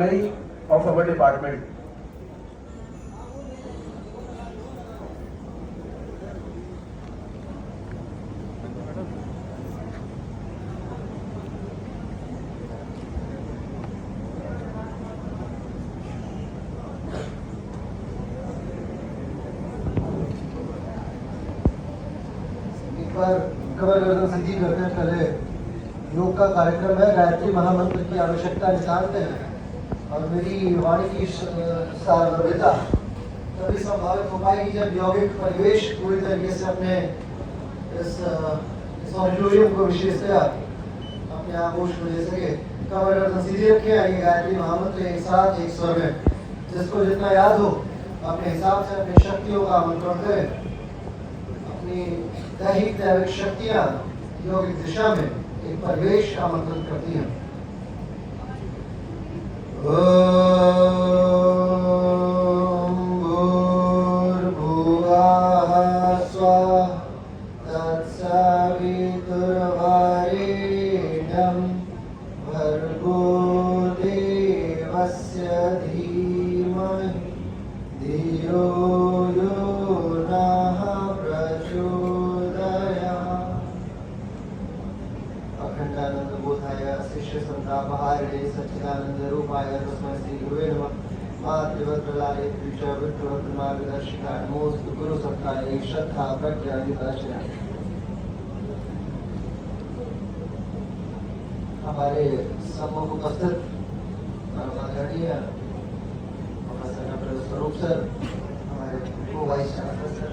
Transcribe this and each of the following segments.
of our department. कमर गर्दन सीधी करने पहले योग का कार्यक्रम है। गायत्री महामंत्र की आवश्यकता नितांत है और मेरी वाणी की सारभ्यता तभी संभावित हो पाएगी जब यौगिक परिवेश पूरी तरीके से अपने इस ऑडिटोरियम को विशेषतया अपने आगोश में ले सके। कमर गर्दन सीधी रखें। आइए गायत्री महामंत्र एक साथ एक स्वर में, जिसको जितना याद हो अपने हिसाब से अपनी शक्तियों का आमंत्रण करें। अपनी दैहिक दैविक शक्तियां योगिक दिशा में एक परिवेश आमंत्रित करती हैं। ओम भूर्भुवः स्वः तत्सवितुर्वरेण्यं भर्गो देवस्य धीमहि धियो यो नः प्रचोदयात्। अखंडानंद बोधाय शिष्य संतापहारिणे सच्चिदानंद रूपाय तस्मै श्री गुरुवे नमः। मातृवत्प्रलाले विष्णुवत् मार्गदर्शिका नमोस्तु गुरु सत्ताय श्रद्धा प्रज्ञा विदर्शना। हमारे सम्मुख उपस्थित आदरणीय प्रोफेसर स्वरूप सर, हमारे को vice chancellor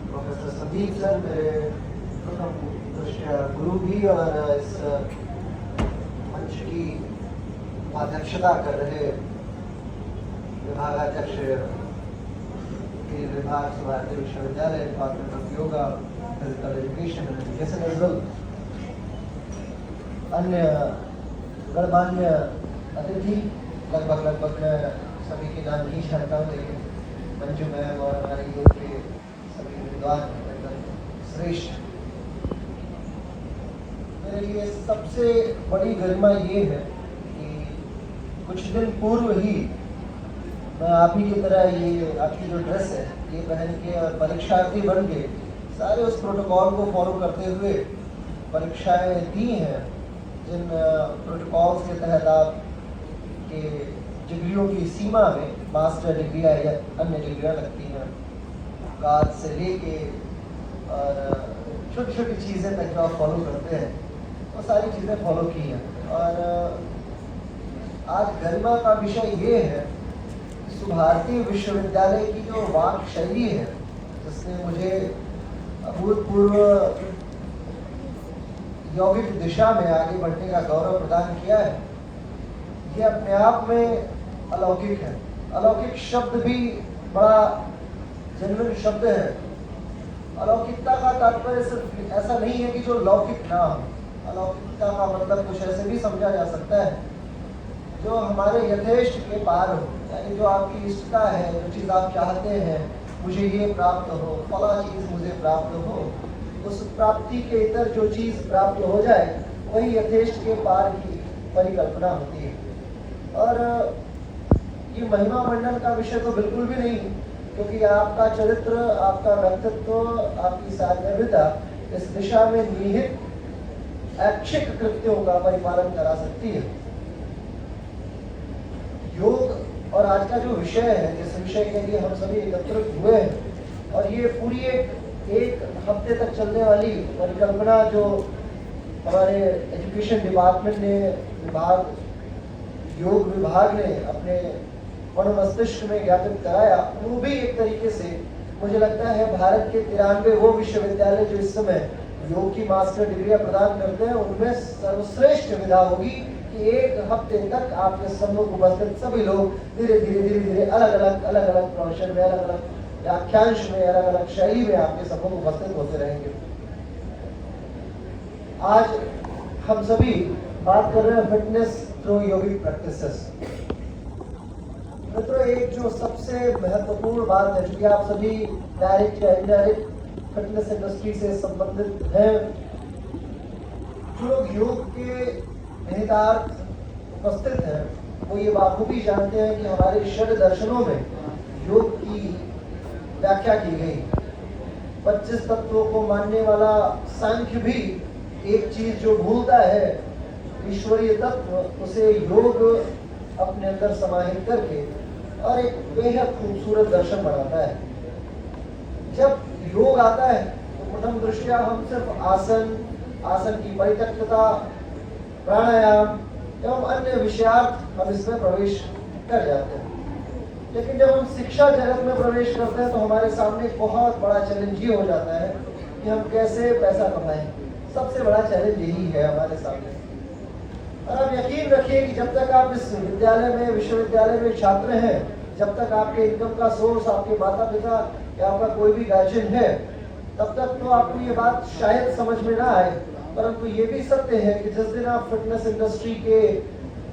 professor Sandeep sir, मेरे प्रथम दृष्टया गुरु भी, और इस मंच की अध्यक्षता कर रहे विभागाध्यक्ष विभाग भारतीय विश्वविद्यालय department of yoga physical education and education as well, अन्य गणमान्य अतिथि, लगभग मैं सभी के नाम नहीं जानता हूँ, लेकिन मंजू मैम और हमारे योग के सभी विद्वान एकदम श्रेष्ठ। मेरे लिए सबसे बड़ी गरिमा ये है कि कुछ दिन पूर्व ही मैं आप ही की तरह ये आपकी जो ड्रेस है ये पहन के और परीक्षार्थी बन के सारे उस प्रोटोकॉल को फॉलो करते हुए परीक्षाएं दी हैं, जिन प्रोटोकॉल्स के तहत आप के डिग्रियों की सीमा में मास्टर डिग्रियाँ या अन्य डिग्रियाँ लगती हैं। कार्ड से लेके और छोटी छोटी चीज़ें तक जो आप फॉलो करते हैं वो सारी चीज़ें फॉलो की हैं। और आज गरिमा का विषय ये है, भारतीय विश्वविद्यालय की जो वाक शैली है जिसने मुझे अभूतपूर्व यौगिक दिशा में आगे बढ़ने का गौरव प्रदान किया है, ये अपने आप में अलौकिक है। अलौकिक शब्द भी बड़ा जेन्युइन शब्द है। अलौकिकता का तात्पर्य सिर्फ ऐसा नहीं है कि जो लौकिक ना हो। अलौकिकता का मतलब कुछ ऐसे भी समझा जा सकता है जो हमारे यथेष्ट के पार हो, यानी जो आपकी इष्टता है, जो चीज़ आप चाहते हैं मुझे ये प्राप्त हो, फला चीज़ मुझे प्राप्त हो, उस प्राप्ति के इतर जो चीज़ प्राप्त हो जाए वही यथेष्ट के पार की परिकल्पना होती है। और ये महिमा मंडन का विषय तो बिल्कुल भी नहीं, क्योंकि आपका चरित्र, आपका व्यक्तित्व, आपकी साधव्यता इस दिशा में निहित ऐच्छिक कृत्यों का परिपालन करा सकती है। योग और आज का जो विषय है, जिस विषय के लिए हम सभी एकत्रित हुए हैं, और ये पूरी एक हफ्ते तक चलने वाली परिकल्पना जो हमारे एजुकेशन डिपार्टमेंट ने योग विभाग ने अपने मन मस्तिष्क में ज्ञापित कराया, वो भी एक तरीके से मुझे लगता है भारत के 93 वो विश्वविद्यालय जो इस समय योग की मास्टर डिग्रियां प्रदान करते हैं उनमें सर्वश्रेष्ठ विधा होगी कि एक हफ्ते तक आपके सम्मुख उपस्थित सभी लोग धीरे धीरे अलग अलग प्रोफेशन में, अलग अलग व्याख्यांश में, अलग अलग शैली में आपके सम्मुख उपस्थित होते रहेंगे। आज हम सभी बात कर रहे हैं फिटनेस थ्रू योगिक प्रैक्टिसेस। मित्रों, एक जो सबसे महत्वपूर्ण बात है, क्योंकि आप सभी डायरेक्ट या इनडायरेक्ट फिटनेस इंडस्ट्री से संबंधित हैं, जो लोग योग के निहितार्थ उपस्थित हैं वो ये बाखूबी जानते हैं कि हमारे षड दर्शनों में योग की व्याख्या की गई। 25 तत्वों को मानने वाला सांख्य भी एक चीज जो भूलता है, ईश्वरीय तत्व, उसे योग अपने अंदर समाहित करके और एक बेहद खूबसूरत दर्शन बनाता है। जब योग आता है तो प्रथम दृष्टया हम सिर्फ आसन की परित्यक्तता, प्राणायाम एवं अन्य विषयार्थ हम इसमें प्रवेश कर जाते हैं। लेकिन जब हम शिक्षा जगत में प्रवेश करते हैं तो हमारे सामने बहुत बड़ा चैलेंज ये हो जाता है कि हम कैसे पैसा कमाएं। सबसे बड़ा चैलेंज यही है हमारे सामने। और आप यकीन रखिए कि जब तक आप इस विद्यालय में, विश्वविद्यालय में छात्र हैं, जब तक आपके इनकम का सोर्स आपके माता पिता या आपका कोई भी गार्जियन है, तब तक तो आपको ये बात शायद समझ में ना आए। परंतु ये भी सत्य है कि जिस दिन आप फिटनेस इंडस्ट्री के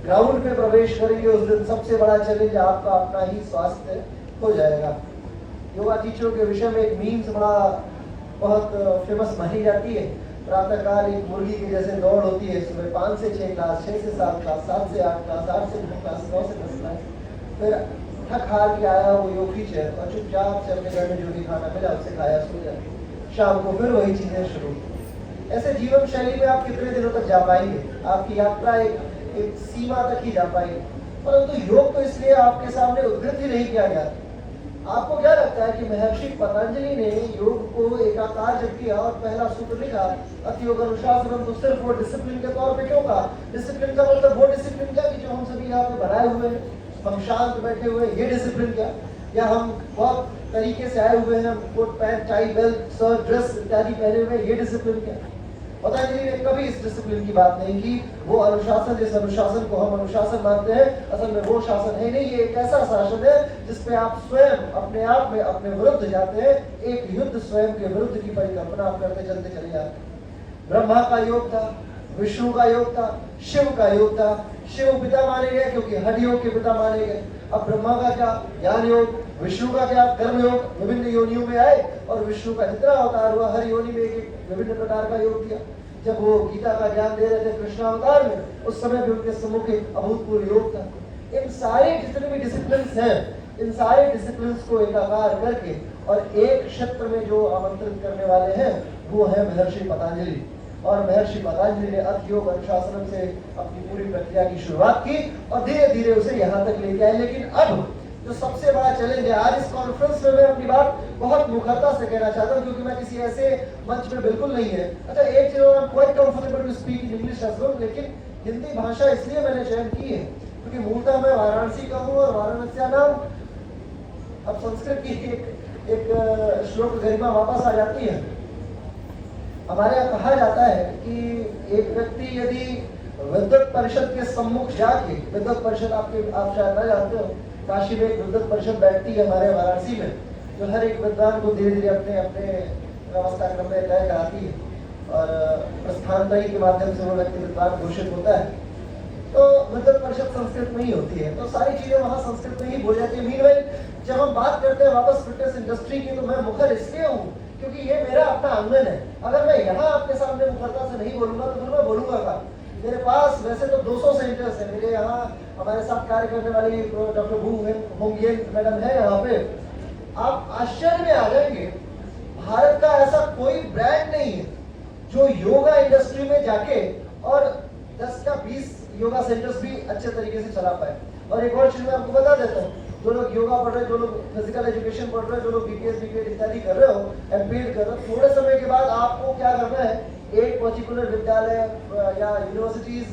ग्राउंड पे प्रवेश करेंगे, उस दिन सबसे बड़ा चैलेंज आपका अपना ही स्वास्थ्य हो जाएगा। योगा टीचरों के विषय में एक मीम्स बहुत फेमस मानी जाती है। प्रातःकाल एक मुर्गी की जैसे दौड़ होती है, सुबह 5 से 6 क्लास, 6 से 7 क्लास, 7 से 8 क्लास, 8 से 9 क्लास, 9 से 10 क्लास, फिर थक हार के आया वो योग टीचर और चुपचाप से अपने घर में जो भी खाना मिला उससे खाया, सो जाए। शाम को फिर वही चीजें शुरू। ऐसे जीवन शैली में आप कितने दिनों तक जा पाएंगे? आपकी यात्रा एक सीमा तक ही जा पाएगी। परंतु योग तो इसलिए आपके सामने उद्धृत ही नहीं किया गया। आपको क्या लगता है कि महर्षि पतंजलि ने योग को एकाकार जब किया और पहला सूत्र लिखा अतियोग अनुशासनम, तो सिर्फ वो डिसिप्लिन के तौर पे क्यों कहा? डिसिप्लिन का मतलब वो डिसिप्लिन क्या कि जो हम सभी यहाँ पे बनाए हुए हैं, हम शांत बैठे हुए, ये डिसिप्लिन क्या? या हम बहुत तरीके से आए हुए हैं, coat pant tie belt shirt dress इत्यादि पहने हुए, ये डिसिप्लिन क्या? पतंजलि ने कभी इस डिसिप्लिन की बात नहीं की। वो अनुशासन, जिस अनुशासन को हम अनुशासन मानते हैं, असल में वो शासन है नहीं। ये एक ऐसा शासन है जिसपे आप स्वयं अपने आप में अपने विरुद्ध जाते हैं। एक युद्ध स्वयं के विरुद्ध की परिकल्पना आप करते चलते चले जाते हैं। ब्रह्मा का योग था, विष्णु का योग था, शिव का योग था। शिव पिता माने गए क्योंकि हठ योग के पिता माने गए। अब ब्रह्मा का क्या? ज्ञान योग। विष्णु का क्या? कर्म योग। विभिन्न योनियों में आए और विष्णु का जितना अवतार हुआ, हर योनि में एक विभिन्न प्रकार का योग दिया। जब वो गीता का ज्ञान दे रहे थे कृष्ण अवतार में, उस समय भी उनके सम्मुख एक अभूतपूर्व योग था। इन सारे जितने भी डिसिप्लिन्स हैं, इन सारे डिसिप्लिन्स को एकाकार करके और एक क्षेत्र में जो आमंत्रित करने वाले हैं वो है महर्षि पतंजलि। और महर्षि पतंजलि ने अथ योग अनुशासन से अपनी पूरी प्रक्रिया की शुरुआत की और धीरे धीरे उसे यहाँ तक लेके आए। लेकिन अब जो सबसे बड़ा चैलेंज है, आज इस कॉन्फ्रेंस में मैं अपनी बात बहुत मुखरता से कहना चाहता हूँ क्योंकि मैं किसी ऐसे मंच में बिल्कुल नहीं है। अच्छा, एक चीज I am quite comfortable to speak in English as well, लेकिन हिंदी भाषा इसलिए मैंने चयन की है क्योंकि मूलतः मैं वाराणसी का हूँ और वाराणसी नाम, अब संस्कृत की एक श्लोक गरिमा वापस आ जाती है। हमारे यहाँ कहा जाता है कि एक व्यक्ति यदि विद्वत परिषद के सम्मुख जाके, विद्वत परिषद आप शायद न जानते हो, काशी में एक विद्वत परिषद बैठती है हमारे वाराणसी में, जो हर एक विद्वान को धीरे धीरे अपने अपने व्यवस्था क्रम में तय कराती है और प्रस्थानतरी के माध्यम से वो व्यक्ति विद्वान घोषित होता है। तो विद्वत परिषद संस्कृत में ही होती है, तो सारी चीजें वहाँ संस्कृत में ही बोल जाती है। मीनवाइल जब हम बात करते हैं वापस फिटनेस इंडस्ट्री की, तो मैं मुखर इसलिए हूँ क्योंकि ये मेरा अपना आंगन है। अगर मैं यहाँ आपके सामने मुखरता से नहीं बोलूंगा तो फिर मैं बोलूंगा क्या? मेरे पास वैसे तो 200 सेंटर्स है। मेरे यहाँ हमारे साथ कार्य करने वाली डॉक्टर भू होंगियन मैडम है यहाँ पे। आप आश्चर्य में आ जाएंगे, भारत का ऐसा कोई ब्रांड नहीं है जो योगा इंडस्ट्री में जाके और 10 या 20 योगा सेंटर्स भी अच्छे तरीके से चला पाए। और एक और चीज मैं आपको बता देता हूँ, जो लोग योगा पढ़ रहे हैं, जो लोग फिजिकल एजुकेशन पढ़ रहे हैं, जो लोग बीपीएस इत्यादि कर रहे हो, एमपीएड कर रहे हो, थोड़े समय के बाद आपको क्या करना है, एक पर्टिकुलर विद्यालय या यूनिवर्सिटीज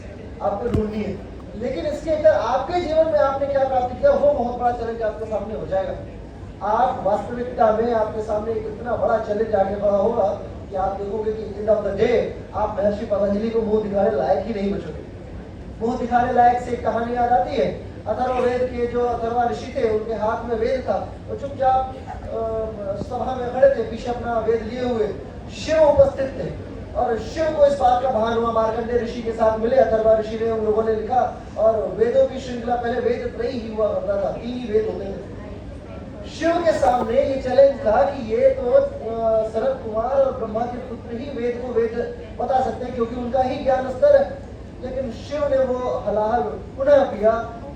आपको ढूंढनी है। लेकिन इसके अंदर आपके जीवन में आपने क्या प्राप्त किया, वो बहुत बड़ा चैलेंज आपके सामने हो जाएगा। आप वास्तविकता में आपके सामने एक इतना बड़ा चैलेंज आगे बढ़ा होगा कि आप देखोगे कि एंड ऑफ द डे आप महर्षि पतंजलि को मुंह दिखाने लायक ही नहीं बचोगे। मुंह दिखाने लायक से एक कहानी याद आती है। अथर्ववेद के जो अथर्वा ऋषि थे, उनके हाथ में वेद था, वो चुपचाप सभा में खड़े थे, पीछे अपना वेद लिए हुए। शिव उपस्थित थे और शिव को इस बात का भान हुआ, मार्कंडेय ऋषि के साथ मिले अथर्वा ऋषि ने, उन लोगों ने लिखा और वेदों की श्रृंखला, पहले वेद त्रयी ही हुआ करता था, 3 ही वेद होते थे। शिव के सामने ये चैलेंज था कि ये तो शरद कुमार और ब्रह्मा के पुत्र ही वेद को वेद बता सकते हैं क्योंकि उनका ही ज्ञान स्तर है। लेकिन शिव ने वो हलाहल पुनः पिया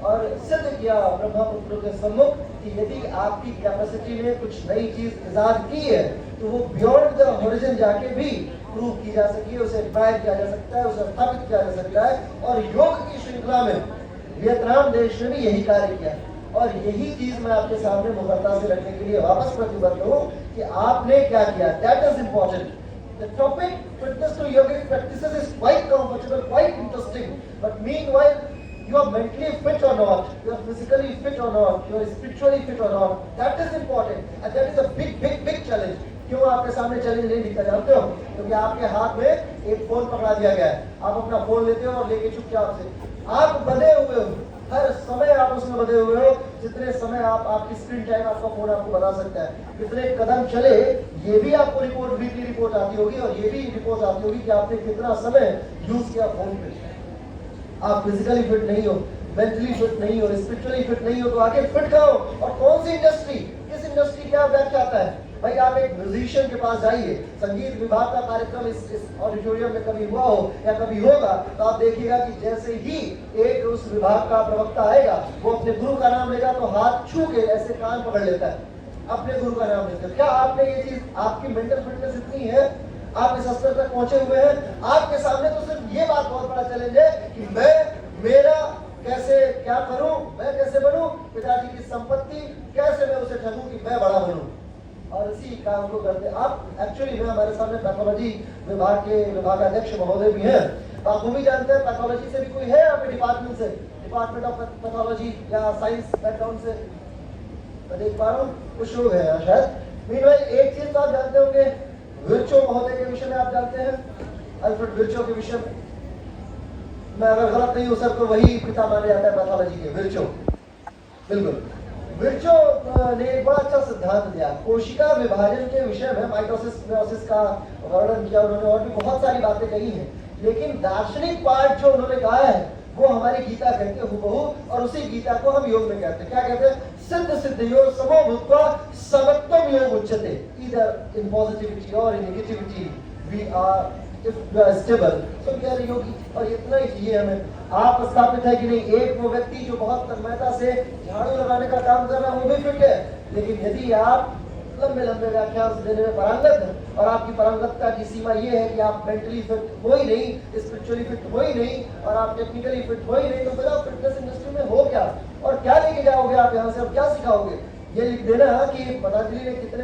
और सिद्ध किया ब्रह्मपुत्रों के सम्मुख कि यदि आपकी कैपेसिटी ने कुछ नई चीज इजाद की है तो वो बियॉन्ड द होरिजन जाके भी प्रूव की जा सकी है, उसे ट्राई किया जा सकता है, उसे स्थापित किया जा सकता है। और योग की श्रृंखला में वियतनाम देश ने भी यही कार्य किया और यही चीज मैं आपके सामने मुखरता से रखने के लिए वापस प्रतिबद्ध हूँ कि आपने क्या किया। That is important. The topic fitness to yogic practices is quite comfortable, quite interesting. But meanwhile, you are mentally fit or not, you are physically fit or not, you are spiritually fit or not. That is important, and that is a big challenge. क्यों आपके सामने challenge नहीं दिखता जानते हो? क्योंकि आपके हाथ में एक फोन पकड़ा दिया गया है। आप अपना फोन लेते हो और लेके चुपचाप से आप बंधे हुए हो, हर समय आप उसमें बंधे हुए हो। जितने समय आप आपकी स्क्रीन टाइम आपका फोन आपको बता सकता है। कितने कदम चले ये भी आपको रिपोर्ट, वीकली रिपोर्ट आती होगी और ये भी रिपोर्ट आती होगी कि आपने कितना समय यूज किया फोन पे। आप फिजिकली फिट नहीं हो, मेंटली फिट नहीं हो, स्पिरिचुअली फिट नहीं हो तो आगे फिट करो। और कौन सी इंडस्ट्री, किस इंडस्ट्री क्या व्याख्या आता है भाई? आप एक म्यूजिशियन के पास जाइए, संगीत विभाग का कार्यक्रम इस ऑडिटोरियम में कभी हुआ हो या कभी होगा तो आप देखिएगा कि जैसे ही एक उस विभाग का प्रवक्ता आएगा वो अपने गुरु का नाम लेगा तो हाथ छू के ऐसे कान पकड़ लेता है, अपने गुरु का नाम लेते। क्या आपने ये चीज, आपकी मेंटल फिटनेस इतनी है, आप इस स्तर तक पहुंचे हुए हैं? आपके सामने तो सिर्फ ये बात बहुत बड़ा चैलेंज है कि मेरा कैसे क्या करूं, मैं कैसे बनूं, पिताजी की संपत्ति कैसे मैं उसे ठगूं कि मैं बड़ा बनूं। और इसी काम को करते आप एक्चुअली में हमारे सामने पैथोलॉजी विभाग के विभागाध्यक्ष महोदय भी हैं। आप वो भी जानते हैं पैथोलॉजी से भी कोई है आपके डिपार्टमेंट से, डिपार्टमेंट ऑफ पैथोलॉजी या साइंस बैकग्राउंड से? मैं देख पा रहा हूँ कुछ लोग हैं शायद। मीनवाइल एक चीज तो आप जानते होंगे, विर्चो महोदय के विषय में आप जानते हैं, अल्फ्रेड विर्चो के विषय में। मैं अगर गलत नहीं हूँ सर तो वही पिता माने जाता है पैथोलॉजी के, विर्चो। बिल्कुल, विर्चो ने एक बड़ा अच्छा सिद्धांत दिया कोशिका विभाजन के विषय में। माइटोसिस मेयोसिस का वर्णन किया उन्होंने और भी बहुत सारी बातें कही हैं, लेकिन दार्शनिक पार्ट जो उन्होंने कहा है वो हमारी गीता कहते हैं हुबहू, और उसी गीता को हम योग में कहते हैं। क्या कहते हैं? सिद्ध सिद्धयो समो भूत्वा समत्वम योग उच्यते। ईदर इन पॉजिटिविटी और in negativity we are stable, so we are yogi. और इतना ही चाहिए हमें। आप स्थापित है कि नहीं, एक वो व्यक्ति जो बहुत तन्मयता से झाड़ू लगाने का काम कर रहा है वो भी फिट है, लेकिन यदि आप लंबे लंबे व्याख्यान देने में पारंगत है और आपकी पारंगतता की सीमा ये है कि आप मेंटली फिट हो ही नहीं, स्पिरिचुअली फिट हो ही नहीं और आप टेक्निकली फिट हो ही नहीं, तो फिर आप फिटनेस इंडस्ट्री में हो क्या और क्या लेके जाओगे आप यहाँ से? अब क्या सिखाओगे? ये लिख देना कि पतंजलि ने कितने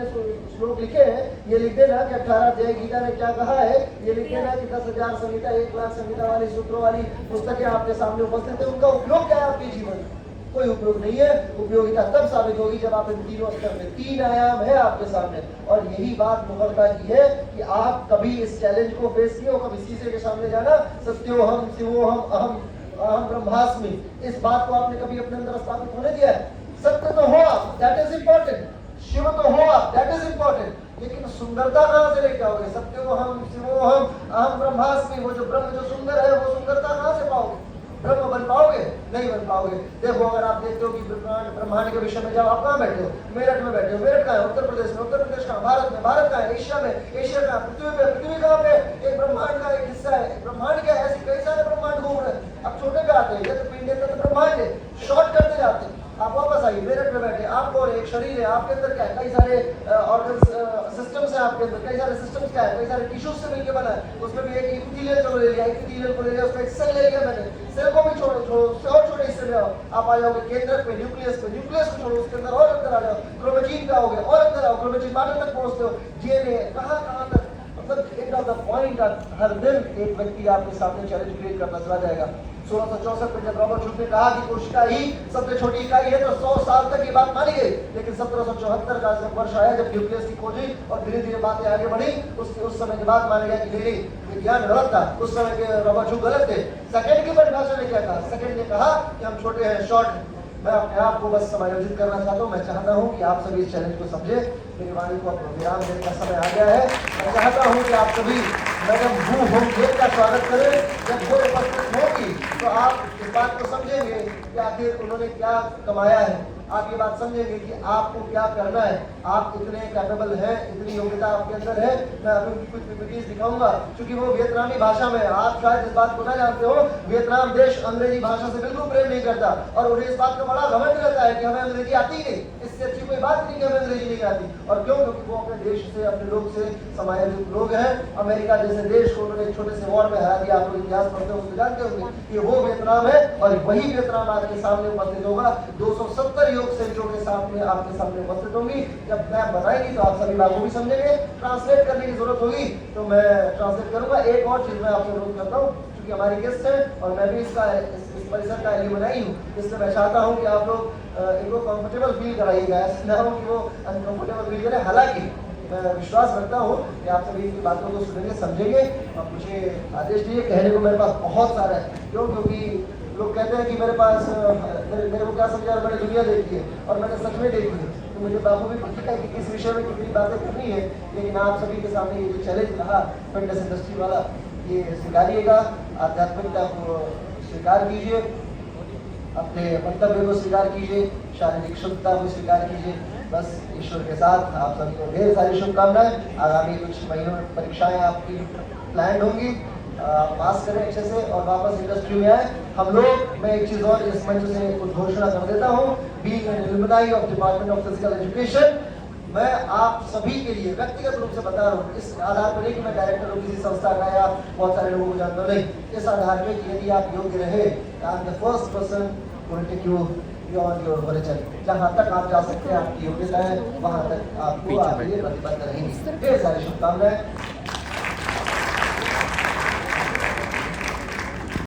श्लोक लिखे हैं, ये लिख देना कि 18 अध्याय गीता ने क्या कहा है, ये लिख देना कि 10,000 संहिता 1 लाख संहिता वाली सूत्रों वाली पुस्तकें आपके सामने उपस्थित है। उनका उपयोग क्या है आपके जीवन में? कोई उपयोग नहीं है। उपयोगिता तब साबित होगी जब आप इन तीनों स्तर में, 3 आयाम है आपके सामने। और यही बात मुगलता की है कि आप कभी इस चैलेंज को फेस किए हो, कभी शीशे के सामने जाना, सत्योहम शिवोहम अहम ब्रह्मास्मि, इस बात को आपने कभी अपने अंदर स्थापित होने दिया है? सत्य तो हो आप, दैट इज इंपॉर्टेंट। शिव तो हो आप, दैट इज इंपॉर्टेंट। लेकिन सुंदरता कहां से लेके आओगे? सत्योहम शिवोहम अहम ब्रह्मास्मि, वो जो ब्रह्म जो सुंदर है वो सुंदरता कहां से पाओगे? ब्रह्म बन पाओगे? नहीं बन पाओगे। देखो अगर आप देखते हो कि ब्रह्मांड के विषय में जब आप कहाँ बैठे हो, मेरठ में बैठे हो, मेरठ कहाँ है? उत्तर प्रदेश में, उत्तर प्रदेश कहाँ? भारत में, भारत कहाँ है? एशिया में, एशिया कहाँ? पृथ्वी पे, पृथ्वी कहाँ पे? एक ब्रह्मांड का एक हिस्सा है। ब्रह्मांड क्या है? ऐसे कई सारे ब्रह्मांड घूम रहे हैं। अब छोटे पे आते हैं, जैसे पिंड का तो ब्रह्मांड है, शॉर्ट करते जाते हैं। आप वापस आइए, मेरठ में बैठे, आप और एक शरीर है, आपके अंदर क्या है? कई सारे ऑर्गन्स सिस्टम्स है आपके अंदर, कई सारे सिस्टम्स क्या है? कई सारे टिश्यूज से मिलकर बना है। उसमें भी एक एपिथेलियल को ले लिया, एपिथेलियल को ले लिया, उसमें एक सेल ले लिया मैंने, सेल को भी छोड़ो और छोटे हिस्से में आप आ जाओगे केंद्र पे, न्यूक्लियस पे, न्यूक्लियस को छोड़ो, उसके अंदर और अंदर आ जाओ, क्रोमेटिन पे आओगे और अंदर आओ, क्रोमेटिन मैटर तक पहुंचते हो, डीएनए कहां तक। मतलब एंड ऑफ द पॉइंट हर दिन एक व्यक्ति आपके सामने चैलेंज क्रिएट करना चला जाएगा। 1664 में जब रॉबर्ट हुक ने कहा कि कोशिका ही सबसे छोटी इकाई है तो 100 साल तक ये बात मानी गई। लेकिन 1774 का जब वर्ष आया जब न्यूक्लियस की खोज हुई और धीरे धीरे बातें आगे बढ़ी, उस समय के बाद माना गया कि नहीं विज्ञान गलत था, उस समय के रॉबर्ट हुक गलत थे। सेकंड की परिभाषा ने क्या कहा? सेकंड ने कहा कि हम छोटे हैं, शॉर्ट हैं। मैं अपने आप को बस समायोजित करना चाहता हूँ। मैं चाहता हूँ कि आप सभी इस चैलेंज को समझे। मेरी वाणी को अपना विराम देने का समय आ गया है। मैं चाहता हूँ कि आप सभी मैडम वू होम गेट का स्वागत करें। जब वो उपस्थित हो होगी तो आप इस बात को समझेंगे कि आखिर उन्होंने क्या कमाया है। आप ये बात समझेंगे कि आपको क्या करना है, आप इतने कैपेबल हैं, इतनी योग्यता आपके अंदर है। मैं अभी उनकी कुछ पीपीटीज दिखाऊंगा क्योंकि वो वियतनामी भाषा में, आप शायद इस बात को ना जानते हो, वियतनाम देश अंग्रेजी भाषा से बिल्कुल प्रेम नहीं करता और उन्हें इस बात का बड़ा घमंड रहता है कि हमें अंग्रेजी आती ही नहीं। इससे अच्छी कोई बात नहीं कि हमें अंग्रेजी नहीं आती। और क्यों? क्योंकि वो अपने देश से, अपने लोग से समायोजित लोग हैं। अमेरिका जैसे देश को उन्होंने एक छोटे से वॉर में हरा दिया। आप लोग इतिहास पढ़ते होंगे, जानते होंगे कि वो वियतनाम है और वही वियतनाम आपके सामने उपस्थित होगा। 270 योग सेंचों के साथ में आपके सामने उपस्थित होंगी। जब मैप बनाएंगी तो आप सभी बातों भी समझेंगे। ट्रांसलेट करने की जरूरत होगी तो मैं ट्रांसलेट करूंगा। एक और चीज मैं आपसे अनुरोध करता हूँ, क्योंकि हमारी गेस्ट है और मैं भी इस परिसर का एल्यूमनाई हूँ, इसलिए मैं चाहता हूँ कि आप लोग इनको कंफर्टेबल फील कराइएगा, ऐसा ना हो कि वो अनकंफर्टेबल फील करें। हालांकि मैं विश्वास रखता हूँ कि आप सभी इनकी बातों को सुनेंगे, समझेंगे और मुझे आदेश दीजिए। कहने को मेरे पास बहुत सारा है। क्यों? क्योंकि लोग कहते हैं कि मेरे पास मेरे को क्या समझा, मैंने दुनिया देखी है और मैंने सच में देखी है, तो मुझे बाबू भी पता है कि किस विषय में कितनी बातें करनी है। लेकिन आप सभी के सामने ये जो चैलेंज रहा फिटनेस इंडस्ट्री वाला, ये स्वीकारिएगा, आध्यात्मिकता को स्वीकार कीजिए, अपने मंतव्य को स्वीकार कीजिए, शारीरिक शुद्धता को स्वीकार कीजिए। बस ईश्वर के साथ आप सभी को ढेर सारी शुभकामनाएं। आगामी कुछ महीनों में परीक्षाएं आपकी प्लान होंगी, पास करें अच्छे से और वापस इंडस्ट्री में आए हम लोग। मैं एक चीज और इस मंच से कुछ घोषणा कर देता हूँ। Being an alumni of department of physical education, मैं आप सभी के लिए व्यक्तिगत रूप से बता रहा हूँ, इस आधार पर नहीं कि मैं डायरेक्टर हूँ किसी संस्था का या बहुत सारे लोगों को जानता हूँ, नहीं, इस आधार पर कि यदि आप योग्य रहे, I am the first person to take you beyond your horizon. जहाँ तक आप जा सकते हैं, आपकी योग्यता है, वहाँ तक आपको आगे प्रतिबद्ध रहेंगी। ढेर सारी शुभकामनाएं।